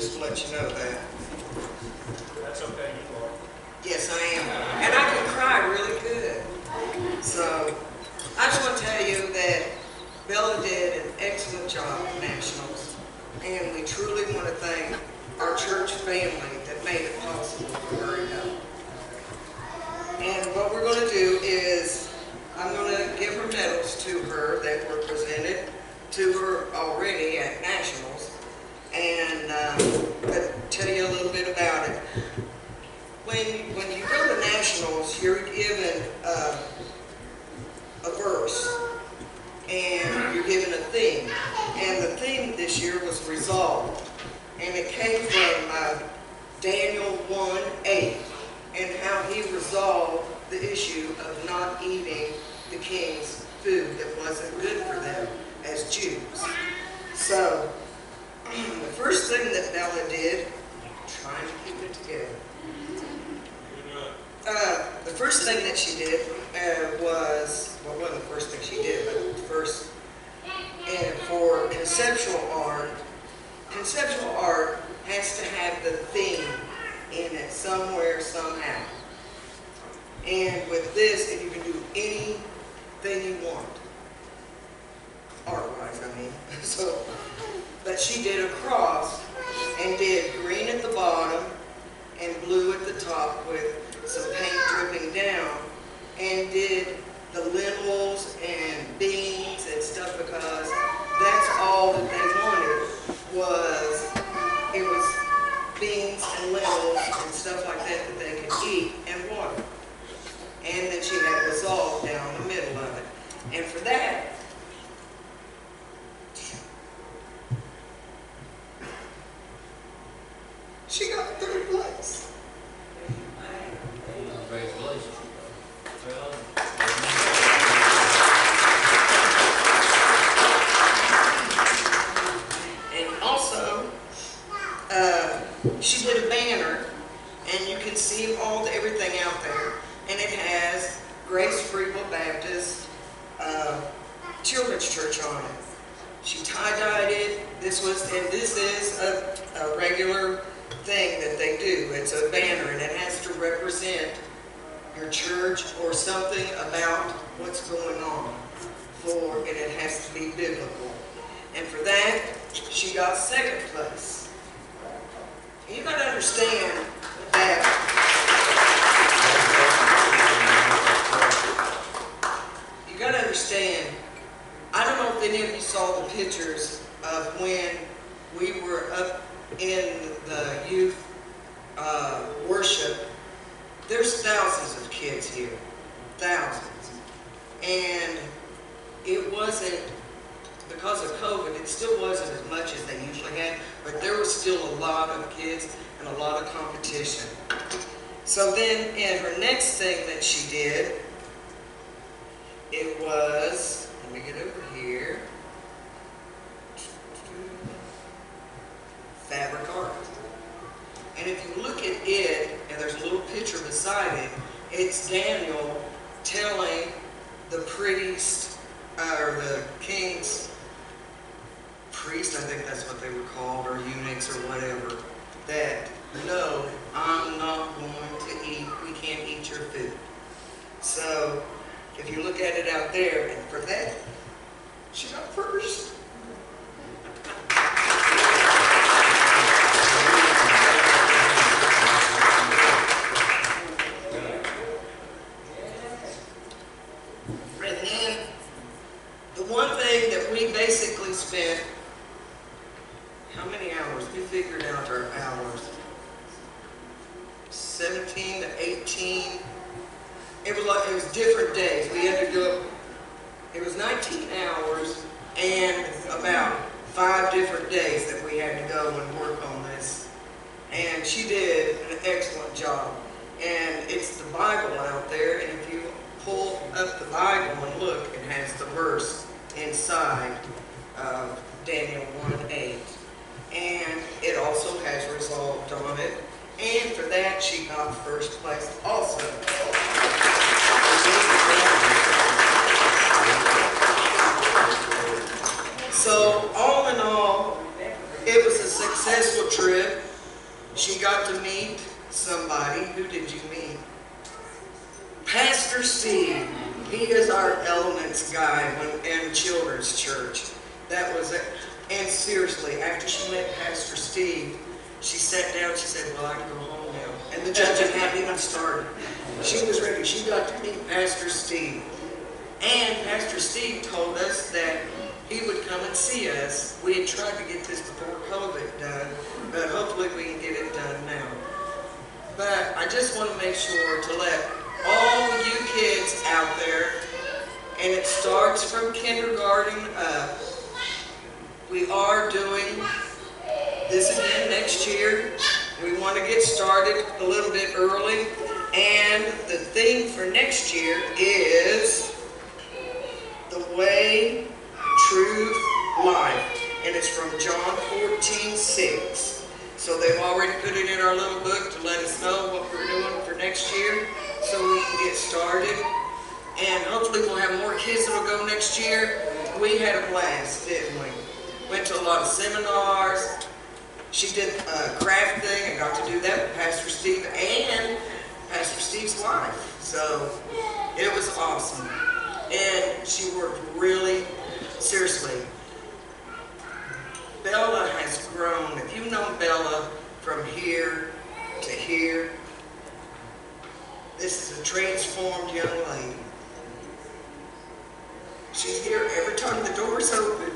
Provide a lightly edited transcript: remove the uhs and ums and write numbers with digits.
just to let you know that. That's okay, you are. Yes, I am. And I can cry really good. So, I just want to tell you that Bella did an excellent job at Nationals. And we truly want to thank our church family that made it possible for her to go. And what we're going to do is, I'm going to give her medals to her that were presented to her already at Nationals. And I'll tell you a little bit about it. When you go to Nationals, you're given a verse, and you're given a theme. And the theme this year was resolve. And it came from Daniel 1:8, and how he resolved the issue of not eating the king's food that wasn't good for them as Jews. So, the first thing that Bella did, trying to keep it together. The first thing that she did was, well, it wasn't the first thing she did, but the first, and for conceptual art has to have the theme in it somewhere, somehow. And with this, you can do anything you want. Art-wise, I mean. So, but she did a cross and did green at the bottom and blue at the top with some paint dripping down, and did the lentils and beans and stuff, because that's all that they wanted it was beans and lentils and stuff like that they could eat and water. And then she had resolve down the middle of it. And for that, she got third place. Congratulations. And also, she did a banner, and you can see everything out there. And it has Grace Freeble Baptist Children's Church on it. She tie-dyed it. This is a regular thing that they do. It's a banner, and it has to represent your church or something about what's going on, and it has to be biblical. And for that, she got second place. And you got to understand that I don't know if any of you saw the pictures of when we were up in the youth worship. There's thousands of kids here, thousands. And it wasn't, because of COVID, it still wasn't as much as they usually had, but there was still a lot of kids and a lot of competition. So then, in her next thing that she did, it was, let me get over here, fabric art. And if you look at it, and there's a little picture beside it, it's Daniel telling the priest, or the king's priest, I think that's what they were called, or eunuchs or whatever, that no, I'm not going to eat, we can't eat your food. So, if you look at it out there, and for that, she got first. And then, the one thing that we basically spent, how many hours? We figured out our hours. 17 to 18. It was different days. We had to go, it was 19 hours and about 5 different days that we had to go and work on this. And she did an excellent job. And it's the Bible out there, and if you pull up the Bible and look, it has the verse inside of Daniel 1:8. And it also has resolved on it. And for that, she got first place also. So, all in all, it was a successful trip. She got to meet somebody. Who did you meet? Pastor Steve. He is our elements guy in children's church. That was it. And seriously, after she met Pastor Steve, she sat down, she said, well, I can go home now. And the judging hadn't even started. She was ready. She got to meet Pastor Steve. And Pastor Steve told us that he would come and see us. We had tried to get this before COVID done, but hopefully we can get it done now. But I just want to make sure to let all you kids out there, and it starts from kindergarten up. We are doing this again next year. We want to get started a little bit early, and the theme for next year is the way, truth, life, and it's from John 14:6. So they've already put it in our little book to let us know what we're doing for next year, so we can get started. And hopefully we'll have more kids that'll go next year. We had a blast, didn't we? Went to a lot of seminars. She did a craft thing. I got to do that with Pastor Steve and Pastor Steve's wife. So it was awesome. And she worked really seriously. Bella has grown. If you've known Bella from here to here, this is a transformed young lady. She's here every time the door's open.